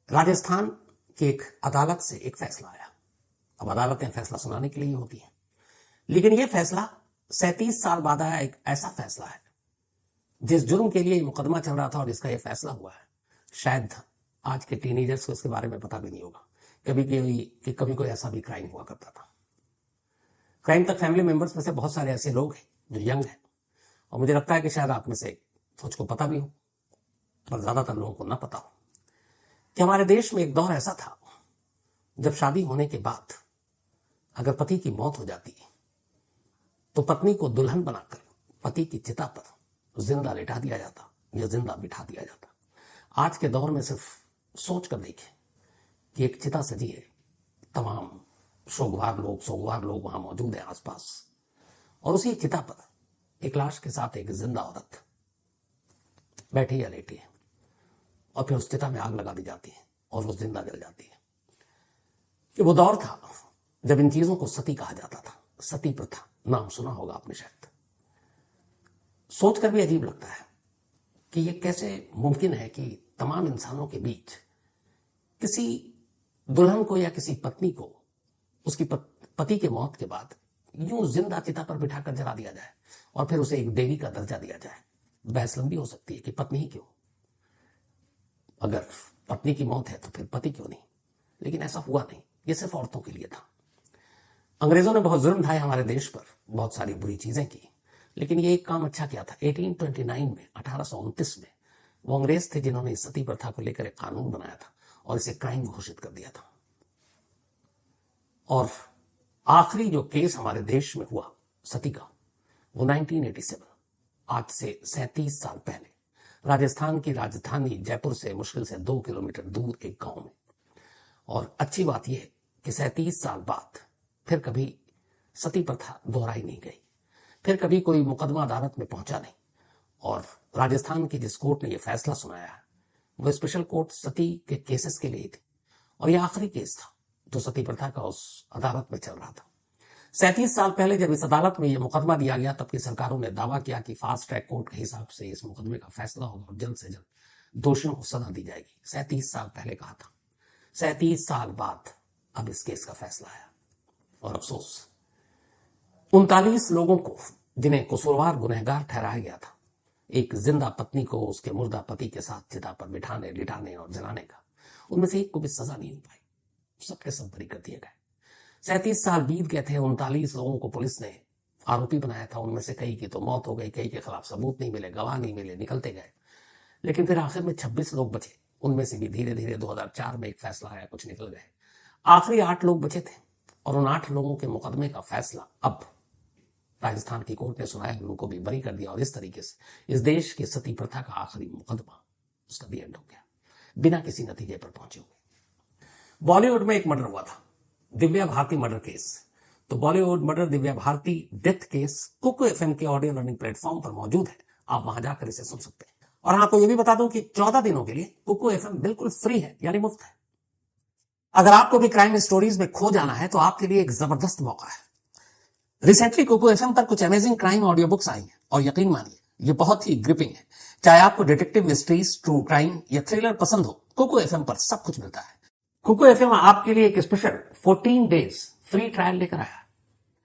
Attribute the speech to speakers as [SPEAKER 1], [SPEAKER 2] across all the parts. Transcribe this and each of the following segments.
[SPEAKER 1] राजस्थान की एक अदालत से एक फैसला आया। अब अदालतें फैसला सुनाने के लिए ही होती हैं, लेकिन यह फैसला 37 साल बाद आया। एक ऐसा फैसला है जिस जुर्म के लिए मुकदमा चल रहा था और इसका यह फैसला हुआ है, शायद आज के टीनेजर्स को इसके बारे में पता भी नहीं होगा कभी कोई ऐसा भी क्राइम हुआ करता था। क्राइम तक फैमिली मेंबर्स में से बहुत सारे ऐसे लोग हैं जो यंग हैं, और मुझे लगता है कि शायद आप में से कुछ को पता भी हो, पर ज्यादातर लोगों को ना पता हो कि हमारे देश में एक दौर ऐसा था जब शादी होने के बाद अगर पति की मौत हो जाती तो पत्नी को दुल्हन बनाकर पति की चिता पर जिंदा लिटा दिया जाता या जिंदा बिठा दिया जाता। आज के दौर में सिर्फ सोच कर देखें कि एक चिता सजी है, तमाम सोगवार लोग वहां मौजूद हैं आसपास, और उसी चिता पर एक लाश के साथ एक जिंदा औरत बैठी या लेटी है, और फिर उस चिता में आग लगा दी जाती है और वो जिंदा जल जाती है। कि वो दौर था जब इन चीजों को सती कहा जाता था। सती प्रथा नाम सुना होगा आपने शायद। सोचकर भी अजीब लगता है कि ये कैसे मुमकिन है कि तमाम इंसानों के बीच किसी दुल्हन को या किसी पत्नी को उसकी पति के मौत के बाद यूं जिंदा चिता पर बिठाकर जला दिया जाए और फिर उसे एक देवी का दर्जा दिया जाए। बहस लंबी हो सकती है कि पत्नी ही क्यों, अगर पत्नी की मौत है तो फिर पति क्यों नहीं, लेकिन ऐसा हुआ नहीं। ये सिर्फ औरतों के लिए था। अंग्रेजों ने बहुत जुल्म ढाए हमारे देश पर, बहुत सारी बुरी चीजें की, लेकिन ये एक काम अच्छा किया था। 1829 में 1829 में वो अंग्रेज थे जिन्होंने इस सती प्रथा को लेकर एक कानून बनाया था और इसे क्राइम घोषित कर दिया था। और आखिरी जो केस हमारे देश में हुआ सती का, वो 1987, आज से 37 साल पहले राजस्थान की राजधानी जयपुर से मुश्किल से 2 किलोमीटर दूर एक गांव में। और अच्छी बात यह है कि 37 साल बाद फिर कभी सती प्रथा दोहराई नहीं गई, फिर कभी कोई मुकदमा अदालत में पहुंचा नहीं। और राजस्थान की जिस कोर्ट ने यह फैसला सुनाया है वो स्पेशल कोर्ट सती के केसेस के लिए थी, और यह आखिरी केस था जो सती प्रथा का उस अदालत में चल रहा था। 37 साल पहले जब इस अदालत में यह मुकदमा दिया गया, तब की सरकारों ने दावा किया कि फास्ट ट्रैक कोर्ट के हिसाब से इस मुकदमे का फैसला होगा और जल्द से जल्द दोषियों को सजा दी जाएगी। 37 साल पहले कहा था, 37 साल बाद अब इस केस का फैसला आया। और अफसोस 39 लोगों को जिन्हें कसूरवार गुनहगार ठहराया गया था, एक जिंदा पत्नी को उसके मुर्दा पति के साथ चिता पर बिठाने, लिटाने और जलाने का, उनमें से एक को भी सजा नहीं हो पाई। सबके सब बरी कर दिए गए। 37 साल बीत गए थे। 39 लोगों को पुलिस ने आरोपी बनाया था। उनमें से कई की तो मौत हो गई, कई के खिलाफ सबूत नहीं मिले, गवाह नहीं मिले, निकलते गए। लेकिन फिर आखिर में 26 लोग बचे। उनमें से भी धीरे धीरे 2004 में एक फैसला आया, कुछ निकल गए। आखिरी 8 लोग बचे थे, और उन 8 लोगों के मुकदमे का फैसला अब राजस्थान की कोर्ट ने सुनाया, उनको भी बरी कर दिया। और इस तरीके से इस देश की सती प्रथा का आखिरी मुकदमा, उसका भी एंड हो गया, बिना किसी नतीजे पर पहुंचे हुए। बॉलीवुड में एक मर्डर हुआ था, दिव्या भारती मर्डर केस। तो Bollywood murder Divya Bharti death case Kuku FM के ऑडियो लर्निंग प्लेटफॉर्म पर मौजूद है। आप वहां जाकर इसे सुन सकते हैं। और हाँ, आपको यह भी बता दूं कि 14 दिनों के लिए कुकू एफएम बिल्कुल फ्री है, यानी मुफ्त है। अगर आपको भी क्राइम स्टोरीज में खो जाना है तो आपके लिए एक जबरदस्त मौका है। रिसेंटली कुकू एफएम पर कुछ amazing crime audio books I हैं, और यकीन मानिए ये बहुत ही ग्रिपिंग है। चाहे आपको डिटेक्टिव मिस्ट्रीज, ट्रू क्राइम या थ्रिलर पसंद हो, कुकू एफएम पर सब कुछ मिलता है। कुकू एफएम आपके लिए एक स्पेशल 14 डेज फ्री ट्रायल लेकर आया।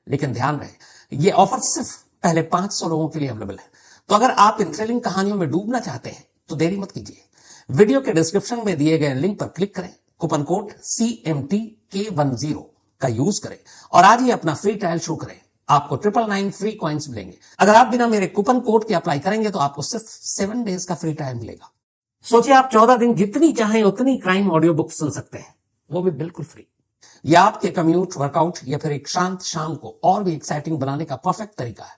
[SPEAKER 1] लेकिन ध्यान रहे, ये ऑफर सिर्फ पहले 500 लोगों के लिए अवेलेबल है। तो अगर आप इन थ्रिलिंग कहानियों में डूबना चाहते हैं तो देरी मत कीजिए। वीडियो के डिस्क्रिप्शन में दिए गए लिंक पर क्लिक करें, कूपन कोड CMTK10 का यूज करें और आज ही अपना फ्री ट्रायल शुरू करें। आपको 999 फ्री कॉइन्स मिलेंगे। अगर आप बिना मेरे कूपन कोड के अप्लाई करेंगे तो आपको सिर्फ 7 डेज का फ्री ट्रायल मिलेगा। सोचिए, आप 14 दिन जितनी चाहें उतनी क्राइम ऑडियो बुक सुन सकते हैं, वो भी बिल्कुल फ्री। यह आपके कम्यूट, वर्कआउट या फिर एक शांत शाम को और भी एक्साइटिंग बनाने का परफेक्ट तरीका है।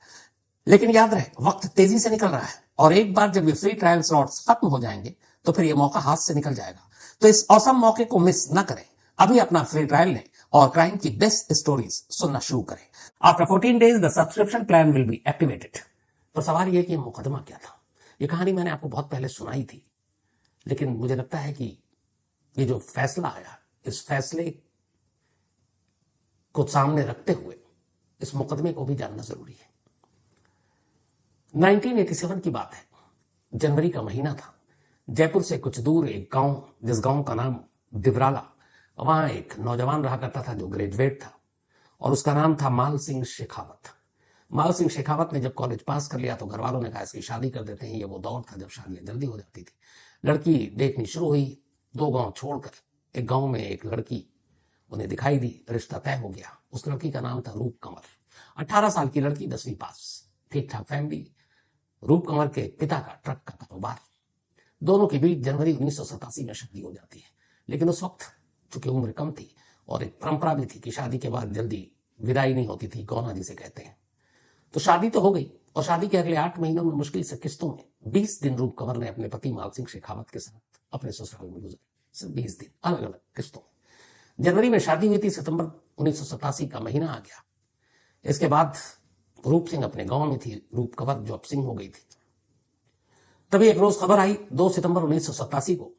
[SPEAKER 1] लेकिन याद रहे, वक्त तेजी से निकल रहा है, और एक बार जब ये फ्री ट्रायल स्लॉट्स खत्म हो जाएंगे तो फिर यह मौका हाथ से निकल जाएगा। तो इस औसम मौके को मिस न करें। अभी अपना फ्री ट्रायल लें और क्राइम की बेस्ट स्टोरीज सुनना शुरू करें। After 14 days the subscription plan will be activated. तो सवाल यह कि मुकदमा क्या था। यह कहानी मैंने आपको बहुत पहले सुनाई थी, लेकिन मुझे लगता है कि ये जो फैसला आया, इस फैसले को सामने रखते हुए इस मुकदमे को भी जानना जरूरी है। 1987 की बात है, जनवरी का महीना था। जयपुर से कुछ दूर एक गांव, जिस गांव का नाम दिवराला, वहां एक नौजवान रहा करता था जो ग्रेजुएट था और उसका नाम था माल सिंह शेखावत। माल सिंह शेखावत ने जब कॉलेज पास कर लिया तो घर वालों ने कहा इसकी शादी कर देते हैं। ये वो दौर था जब शादियां जल्दी हो जाती थी। लड़की देखनी शुरू हुई। 2 गांव छोड़कर एक गांव में एक लड़की उन्हें दिखाई दी। रिश्ता तय हो गया। उस लड़की का नाम था रूप कंवर। 18 साल की लड़की, 10वीं पास, ठीक ठाक फैमिली। रूप कंवर के पिता का ट्रक का कारोबार। दोनों के बीच जनवरी 1987 में शादी हो जाती है। लेकिन उस वक्त चूंकि उम्र कम थी और एक परंपरा भी थी कि शादी के बाद जल्दी विदाई नहीं होती थी, गौना जिसे कहते हैं, तो शादी तो हो गई। और शादी के अगले 8 महीनों में मुश्किल से किस्तों में 20 दिन रूप कंवर ने अपने पति माल सिंह शेखावत के साथ अपने ससुराल में गुजारे। सिर्फ 20 दिन अलग अलग किस्तों में। जनवरी में शादी हुई थी। सितंबर 1987 का महीना आ गया। इसके बाद रूप सिंह अपने गांव में थी। रूप कंवर जॉब सिंह हो गई थी। तभी एक रोज खबर आई 2 सितंबर 1987 को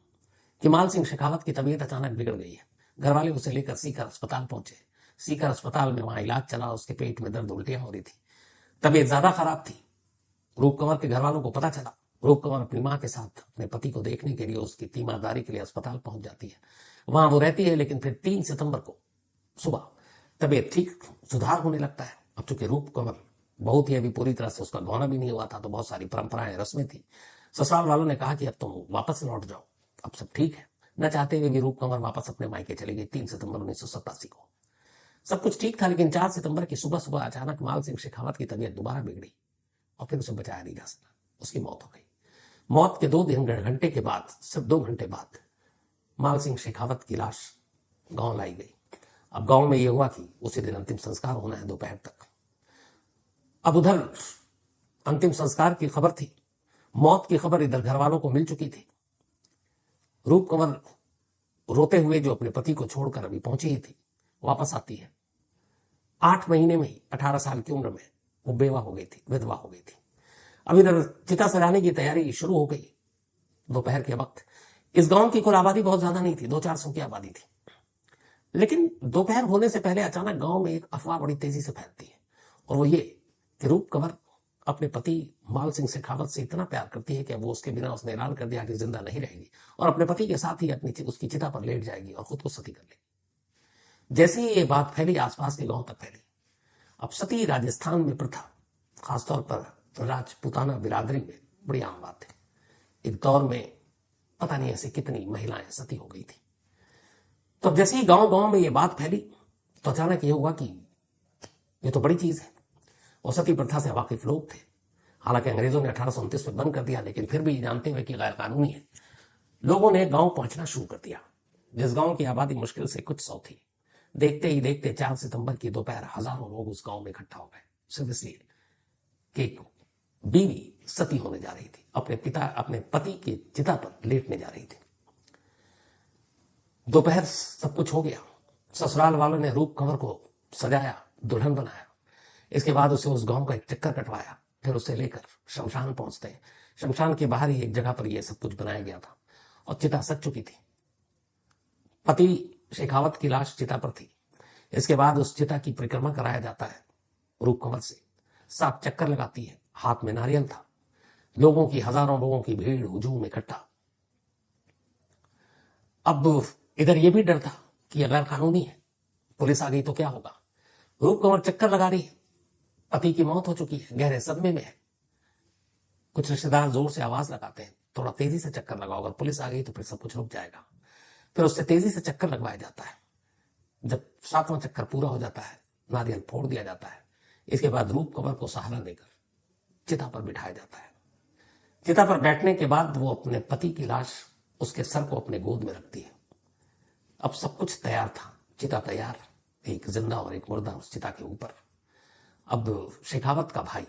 [SPEAKER 1] कि माल सिंह शेखावत की तबीयत अचानक बिगड़ गई है। घर वाले उसे लेकर सीकर अस्पताल पहुंचे। सीकर अस्पताल में वहां इलाज चला। उसके पेट में दर्द, उल्टियां हो रही थी, तबीयत ज्यादा खराब थी। रूप कंवर के घर वालों को पता चला। रूप कंवर अपनी मां के साथ अपने पति को देखने के लिए, उसकी तीमारदारी के लिए अस्पताल पहुंच जाती है। वहां वो रहती है। लेकिन फिर 3 सितंबर को सुबह तबीयत ठीक, सुधार होने लगता है। अब चूंकि रूप कंवर बहुत ही अभी पूरी तरह से उसका गौना भी नहीं हुआ था, तो बहुत सारी परंपराएं, रस्में थी। ससुराल वालों ने कहा कि अब तुम वापस लौट जाओ, अब सब ठीक है। न चाहते हुए भी रूप कंवर वापस अपने मायके चली गई 3 सितंबर 1987 को। सब कुछ ठीक था। लेकिन 4 सितंबर की सुबह सुबह अचानक माल सिंह शेखावत की तबीयत दोबारा बिगड़ी और फिर उसे बचाया नहीं जा सका। उसकी मौत हो गई। मौत के 2 घंटे के बाद, सिर्फ 2 घंटे बाद, माल सिंह शेखावत की लाश गांव लाई गई। अब गांव में यह हुआ कि उसी दिन अंतिम संस्कार होना है दोपहर तक। अब उधर अंतिम संस्कार की खबर थी, मौत की खबर इधर घर वालों को मिल चुकी थी। रूप कंवर रोते हुए, जो अपने पति को छोड़कर अभी पहुंची ही थी, वापस आती है। 8 महीने में ही 18 साल की उम्र में वो बेवा हो गई थी, विधवा हो गई थी। अब इधर चिता सजाने की तैयारी शुरू हो गई दोपहर के वक्त। इस गांव की कुल आबादी बहुत ज्यादा नहीं थी, 200-400 की आबादी थी। लेकिन दोपहर होने से पहले अचानक गांव में एक अफवाह बड़ी तेजी से फैलती है, और वो ये कि रूप कंवर अपने पति माल सिंह शेखावत से इतना प्यार करती है कि वो उसके बिना, उसने ऐलान कर दिया कि जिंदा नहीं रहेगी और अपने पति के साथ ही उसकी चिता पर लेट जाएगी और खुद को सती कर लेगी। जैसे ही ये बात फैली, आसपास के गांव तक फैली। अब सती राजस्थान में प्रथा, खासतौर पर राजपूताना बिरादरी में बड़ी आम बात है। एक दौर में पता नहीं ऐसे कितनी महिलाएं सती हो गई थी। तो जैसे ही गांव गांव में ये बात फैली, तो अचानक ये हुआ कि ये तो बड़ी चीज है। और सती प्रथा से वाकिफ लोग थे। हालांकि अंग्रेजों ने 1829 में बंद कर दिया, लेकिन फिर भी जानते हुए कि गैर कानूनी है, लोगों ने गांव पहुंचना शुरू कर दिया। जिस गांव की आबादी मुश्किल से कुछ 100 थी, देखते ही देखते 4 सितंबर की दोपहर हजारों लोग उस गांव में इकट्ठा हो गए, सिर्फ इसलिए कि बीवी सती होने जा रही थी, अपने पति की चिता पर लेटने जा रही थी। दोपहर सब कुछ हो गया। ससुराल वालों ने रूप कंवर को सजाया, दुल्हन बनाया। इसके बाद उसे उस गांव का एक चक्कर कटवाया। फिर उसे लेकर शमशान पहुंचते हैं। शमशान के बाहर ही एक जगह पर यह सब कुछ बनाया गया था और चिता सज चुकी थी। पति शेखावत की लाश चिता पर थी। इसके बाद उस चिता की परिक्रमा कराया जाता है रूप कंवर से। 7 चक्कर लगाती है। हाथ में नारियल था। लोगों की, हजारों लोगों की भीड़, हुजूम इकट्ठा। अब इधर यह भी डर था कि अगर कानूनी है, पुलिस आ गई तो क्या होगा। रूप कंवर चक्कर लगा रही है। पति की मौत हो चुकी है, गहरे सदमे में है। कुछ रिश्तेदार जोर से आवाज लगाते हैं, थोड़ा तेजी से चक्कर लगाओ, अगर पुलिस आ गई तो फिर सब कुछ रुक जाएगा। फिर उससे तेजी से चक्कर लगवाया जाता है। जब 7वां चक्कर पूरा हो जाता है, नारियल फोड़ दिया जाता है। इसके बाद रूप कंवर को सहारा देकर चिता पर बिठाया जाता है। चिता पर बैठने के बाद वो अपने पति की लाश, उसके सर को अपने गोद में रखती है। अब सब कुछ तैयार था, चिता तैयार, एक जिंदा और एक मुर्दा उस चिता के ऊपर। अब शेखावत का भाई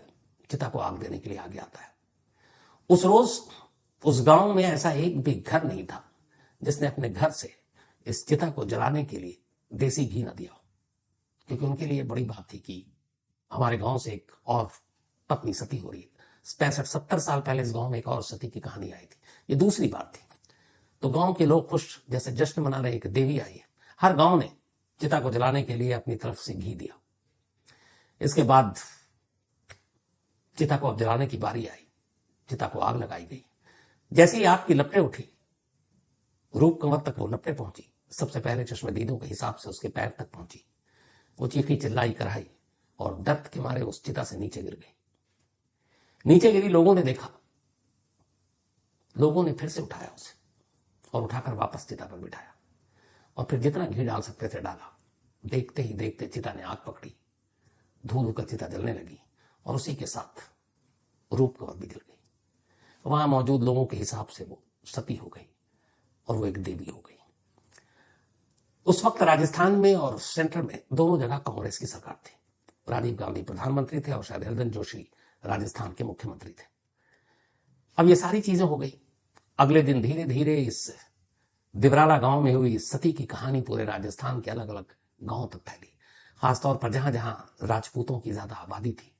[SPEAKER 1] चिता को आग देने के लिए आगे आता है। उस रोज उस गांव में ऐसा एक भी घर नहीं था जिसने अपने घर से इस चिता को जलाने के लिए देसी घी न दिया, क्योंकि उनके लिए बड़ी बात थी कि हमारे गांव से एक और पत्नी सती हो रही है। 65-70 साल पहले इस गांव में एक और सती की कहानी आई थी। ये दूसरी बात थी। तो गांव के लोग खुश, जैसे जश्न मना रहे, एक देवी आई है। हर गांव ने चिता को जलाने के लिए अपनी तरफ से घी दिया। इसके बाद चिता को अब जलाने की बारी आई। चिता को आग लगाई गई। जैसे ही आग की लपटें उठी, रूप कंवर तक वो लपटें पहुंची, सबसे पहले चश्मदीदों के हिसाब से उसके पैर तक पहुंची। वो चीखी चिल्लाई कराई और दर्द के मारे उस चिता से नीचे गिर गई। नीचे गिरी, लोगों ने देखा, लोगों ने फिर से उठाया उसे और उठाकर वापस चिता पर बिठाया और फिर जितना घी डाल सकते थे डाला। देखते ही देखते चिता ने आग पकड़ी, धूल होकर चिता जलने लगी और उसी के साथ रूप कवर भी जल गई। वहां मौजूद लोगों के हिसाब से वो सती हो गई और वो एक देवी हो गई। उस वक्त राजस्थान में और सेंटर में दोनों जगह कांग्रेस की सरकार थी। राजीव गांधी प्रधानमंत्री थे और शरदन जोशी राजस्थान के मुख्यमंत्री थे। अब ये सारी चीजें हो गई। अगले दिन धीरे धीरे इस दिवराला गांव में हुई सती की कहानी पूरे राजस्थान के अलग अलग गांवों तक फैली। खासतौर पर जहां जहां राजपूतों की ज्यादा आबादी थी,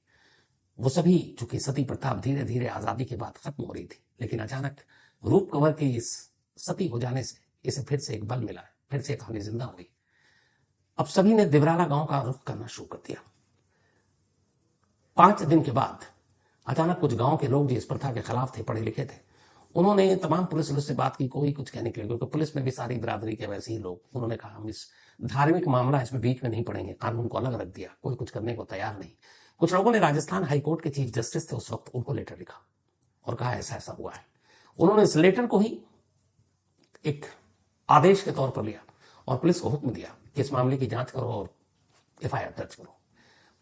[SPEAKER 1] वो सभी, चूंकि सती प्रथा धीरे धीरे आजादी के बाद खत्म हो रही थी, लेकिन अचानक रूप कंवर के इस सती हो जाने से इसे फिर से एक बल मिला, फिर से कहानी जिंदा हुई। अब सभी ने दिवराला गांव का रुख करना शुरू कर दिया। 5 दिन के बाद अचानक कुछ गांव के लोग जो इस प्रथा के खिलाफ थे, पढ़े लिखे थे, उन्होंने तमाम पुलिस से बात की, कोई कुछ कहने के लिए, क्योंकि पुलिस में भी सारी बिरादरी के वैसे ही लोग। उन्होंने कहा हम इस धार्मिक मामला इसमें बीच में नहीं पड़ेंगे, कानून को अलग रख दिया, कोई कुछ करने को तैयार नहीं। कुछ लोगों ने राजस्थान हाईकोर्ट के चीफ जस्टिस थे उस वक्त, उनको लेटर लिखा और कहा ऐसा ऐसा हुआ है। उन्होंने इस लेटर को ही एक आदेश के तौर पर लिया और पुलिस को हुक्म दिया कि इस मामले की जांच करो और एफआईआर दर्ज करो।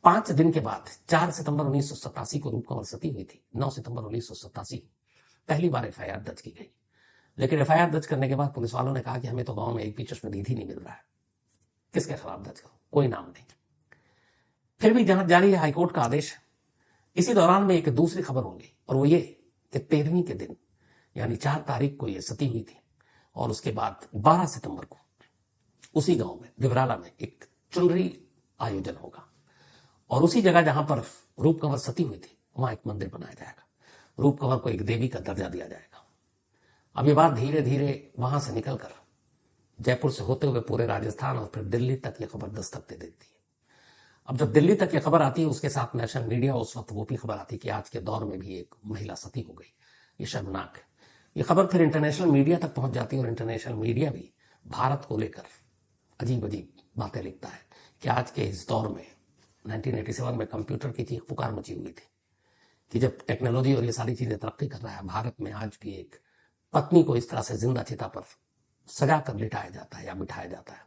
[SPEAKER 1] 5 दिन के बाद 4 सितंबर 1987 को रूप कंवर सती हुई थी। 9 सितंबर 1987 पहली बार एफआईआर दर्ज की गई। लेकिन एफआईआर दर्ज करने के बाद पुलिस वालों ने कहा कि हमें तो गांव में एक भी चश्मदीद ही नहीं मिल रहा है, किसके खिलाफ दर्ज करो, कोई नाम नहीं। फिर भी जांच जारी है, हाईकोर्ट का आदेश है। इसी दौरान में एक दूसरी खबर हो गई और वो ये कि 13वीं के दिन यानी 4 तारीख को ये सती हुई थी और उसके बाद 12 सितंबर को उसी गांव में दिवराला में एक चुनरी आयोजन होगा और उसी जगह जहां पर रूप कंवर सती हुई थी वहां एक मंदिर बनाया जाएगा। रूप कंवर को एक देवी का दर्जा दिया जाएगा। अब ये बात धीरे धीरे वहां से निकलकर जयपुर से होते हुए पूरे राजस्थान और फिर दिल्ली तक ये खबर दस्तक दे देती है। अब जब दिल्ली तक ये खबर आती है, उसके साथ नेशनल मीडिया उस वक्त वो भी खबर आती है कि आज के दौर में भी एक महिला सती हो गई, ये शर्मनाक है। ये खबर फिर इंटरनेशनल मीडिया तक पहुंच जाती है और इंटरनेशनल मीडिया भी भारत को लेकर अजीब अजीब बातें लिखता है कि आज के इस दौर में 1987 में कंप्यूटर की चीख पुकार मची हुई थी कि जब टेक्नोलॉजी और ये सारी चीजें तरक्की कर रहा है, भारत में आज भी एक पत्नी को इस तरह से जिंदा चिता पर सजा कर लिटाया जाता है या बिठाया जाता है।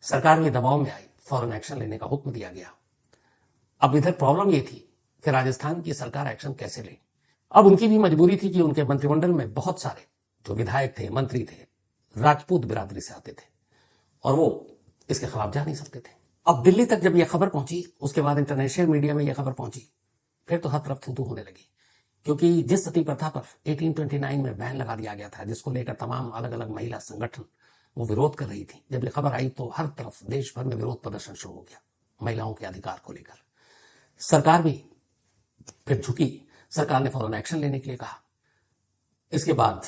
[SPEAKER 1] सरकार भी दबाव में आई, फौरन एक्शन लेने का हुक्म दिया गया। अब इधर प्रॉब्लम ये थी कि राजस्थान की सरकार एक्शन कैसे ले। अब उनकी भी मजबूरी थी कि उनके मंत्रिमंडल में बहुत सारे जो विधायक थे, मंत्री थे, राजपूत बिरादरी से आते थे और वो इसके खिलाफ जा नहीं सकते थे। अब दिल्ली तक जब यह खबर पहुंची, उसके बाद इंटरनेशनल मीडिया में यह खबर पहुंची, फिर तो हर तरफ थू थू होने लगी, क्योंकि जिस सती प्रथा पर 1829 में बैन लगा दिया गया था, जिसको लेकर तमाम अलग अलग महिला संगठन वो विरोध कर रही थी, जब ये खबर आई तो हर तरफ देश भर में विरोध प्रदर्शन शुरू हो गया महिलाओं के अधिकार को लेकर। सरकार भी फिर झुकी, सरकार ने फौरन एक्शन लेने के लिए कहा। इसके बाद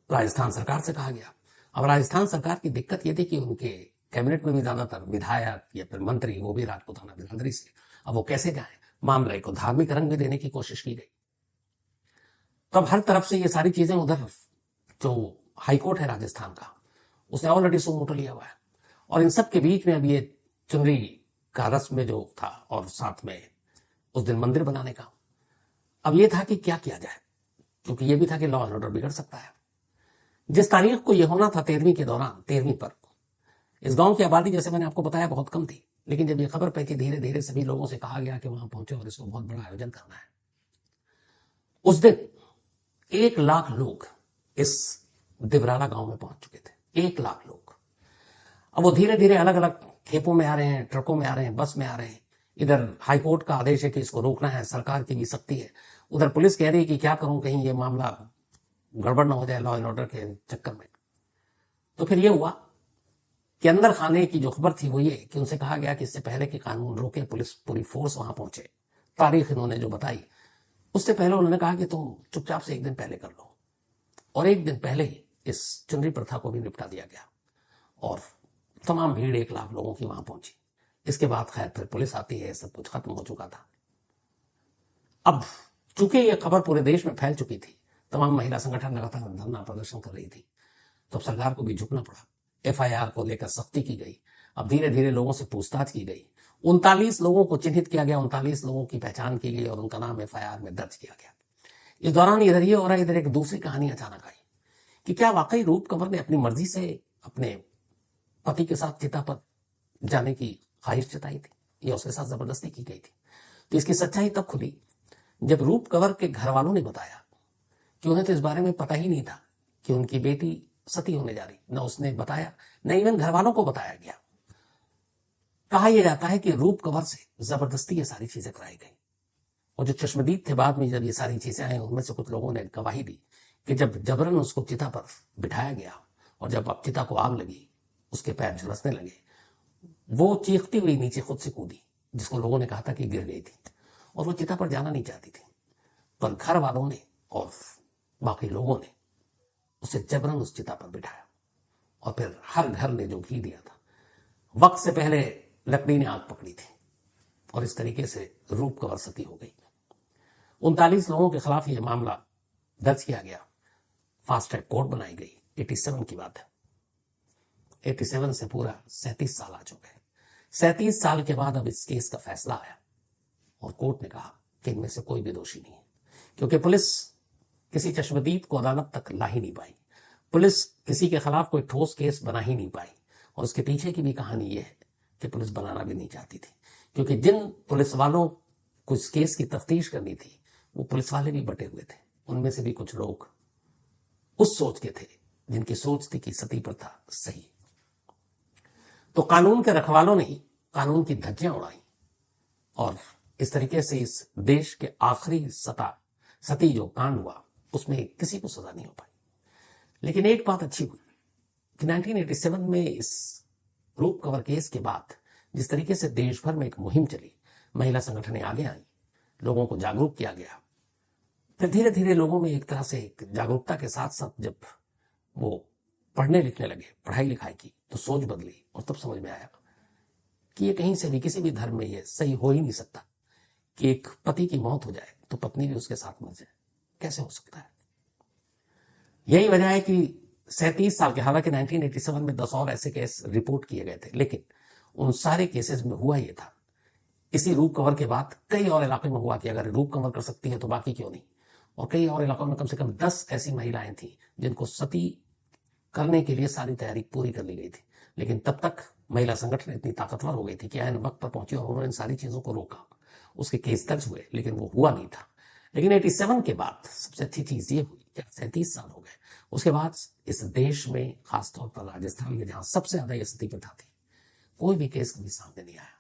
[SPEAKER 1] राजस्थान सरकार से कहा गया। अब राजस्थान सरकार की दिक्कत यह थी कि उनके कैबिनेट में भी ज्यादातर विधायक या फिर मंत्री वो भी राजपूताना बिरादरी से। अब वो कैसे जाए, मामले को धार्मिक रंग में देने की कोशिश की गई। तो अब हर तरफ से ये सारी चीजें, उधर जो हाईकोर्ट है राजस्थान का, उसने ऑलरेडी सो मोटो लिया हुआ है और इन सब के बीच में अब ये चुनरी का रस्म जो था और साथ में उस दिन मंदिर बनाने का, अब ये था कि क्या किया जाए, क्योंकि ये भी था कि लॉ एंड ऑर्डर बिगड़ सकता है। जिस तारीख को ये होना था 13वीं के दौरान, 13वीं पर इस गांव की आबादी जैसे मैंने आपको बताया बहुत कम थी, लेकिन जब ये खबर पहुंची धीरे धीरे सभी लोगों से कहा गया कि वहां पहुंचे और इसको बहुत बड़ा आयोजन करना है। उस दिन 1 लाख लोग इस दिवराला गांव में पहुंच चुके थे, 1 लाख लोग। अब वो धीरे धीरे अलग अलग खेपों में आ रहे हैं, ट्रकों में आ रहे हैं, बस में आ रहे हैं। इधर हाईकोर्ट का आदेश है कि इसको रोकना है, सरकार की भी सख्ती है। उधर पुलिस कह रही है कि क्या करूं, कहीं ये मामला गड़बड़ ना हो जाए लॉ एंड ऑर्डर के चक्कर में। तो फिर ये हुआ कि अंदर खाने की जो खबर थी वो ये कि उनसे कहा गया कि इससे पहले कि कानून रोके, पुलिस पूरी फोर्स वहां पहुंचे। तारीख इन्होंने जो बताई उससे पहले उन्होंने कहा कि तुम चुपचाप से 1 दिन पहले कर लो, और 1 दिन पहले ही इस चुनरी प्रथा को भी निपटा दिया गया और तमाम भीड़ 1 लाख लोगों की वहां पहुंची। इसके बाद खैर फिर पुलिस आती है, सब कुछ खत्म हो चुका था। अब चूंकि यह खबर पूरे देश में फैल चुकी थी, तमाम महिला संगठन लगातार धरना प्रदर्शन कर रही थी, तो अब सरकार को भी झुकना पड़ा। एफआईआर को लेकर सख्ती की गई। अब धीरे धीरे लोगों से पूछताछ की गई। 39 लोगों को चिन्हित किया गया, 39 लोगों की पहचान की गई और उनका नाम एफआईआर में दर्ज किया गया। इस दौरान इधर ये हो रहा है, इधर एक दूसरी कहानी अचानक आई कि क्या वाकई रूप कंवर ने अपनी मर्जी से अपने पति के साथ चिता पर जाने की ख्वाहिश जताई थी या उसके साथ जबरदस्ती की गई थी। तो इसकी सच्चाई तब खुली जब रूप कंवर के घर वालों ने बताया कि उन्हें तो इस बारे में पता ही नहीं था कि उनकी बेटी सती होने जा रही। न उसने बताया, न इवन घर वालों को बताया गया। कहा यह जाता है कि रूप कंवर से जबरदस्ती ये सारी चीजें कराई गई। और जो चश्मदीद थे, बाद में जब ये सारी चीजें आई, उनमें से कुछ लोगों ने गवाही दी कि जब जबरन उसको चिता पर बिठाया गया और जब अब चिता को आग लगी, उसके पैर झुलसने लगे, वो चीखती हुई नीचे खुद से कूदी, जिसको लोगों ने कहा था कि गिर गई थी। और वो चिता पर जाना नहीं चाहती थी, पर घर वालों ने और बाकी लोगों ने उसे जबरन उस चिता पर बिठाया। और फिर हर घर ने जो घी दिया था, वक्त से पहले लकड़ी ने आग पकड़ी थी और इस तरीके से रूप कंवर सती हो गई। 39 लोगों के खिलाफ यह मामला दर्ज किया गया। फास्ट ट्रैक कोर्ट बनाई गई। 87 की बात है। 87 से पूरा 37 साल आ चुके हैं। 37 साल के बाद अब इस केस का फैसला आया और कोर्ट ने कहा कि इनमें से कोई भी दोषी नहीं है, क्योंकि पुलिस किसी चश्मदीद को अदालत तक ला ही नहीं पाई। पुलिस किसी के खिलाफ कोई ठोस केस बना ही नहीं पाई। और उसके पीछे की भी कहानी यह है कि पुलिस बनाना भी नहीं चाहती थी, क्योंकि जिन पुलिस वालों को इस केस की तफ्तीश करनी थी, वो पुलिस वाले भी बटे हुए थे। उनमें से भी कुछ लोग उस सोच के थे जिनकी सोच थी कि सती प्रथा सही। तो कानून के रखवालों ने ही कानून की धज्जियां उड़ाई और इस तरीके से इस देश के आखिरी सती जो कांड हुआ, उसमें किसी को सजा नहीं हो पाई। लेकिन एक बात अच्छी हुई कि 1987 में इस रूप कंवर केस के बाद जिस तरीके से देश भर में एक मुहिम चली, महिला संगठनें आगे आई, लोगों को जागरूक किया गया। फिर धीरे धीरे लोगों में एक तरह से एक जागरूकता के साथ साथ जब वो पढ़ने लिखने लगे, पढ़ाई लिखाई की, तो सोच बदली और तब समझ में आया कि ये कहीं से भी किसी भी धर्म में ये सही हो ही नहीं सकता कि एक पति की मौत हो जाए तो पत्नी भी उसके साथ मर जाए। कैसे हो सकता है? यही वजह है कि 37 साल के, हालांकि 1987 में 10 और ऐसे केस रिपोर्ट किए गए थे, लेकिन उन सारे केसेस में हुआ ये था, इसी रूप कंवर के बाद कई और इलाकों में हुआ कि अगर रूप कंवर कर सकती है तो बाकी क्यों नहीं। और कई और इलाकों में कम से कम 10 ऐसी महिलाएं थी जिनको सती करने के लिए सारी तैयारी पूरी कर ली गई थी। लेकिन तब तक महिला संगठन इतनी ताकतवर हो गई थी कि ऐन वक्त पर पहुंची और उन्होंने इन सारी चीजों को रोका। उसके केस दर्ज हुए, लेकिन वो हुआ नहीं था। लेकिन 87 के बाद सबसे अच्छी चीज ये हुई कि 37 साल हो गए, उसके बाद इस देश में, खासतौर पर राजस्थान में जहां सबसे ज्यादा ये सती प्रथा थी, कोई भी केस कभी सामने नहीं आया।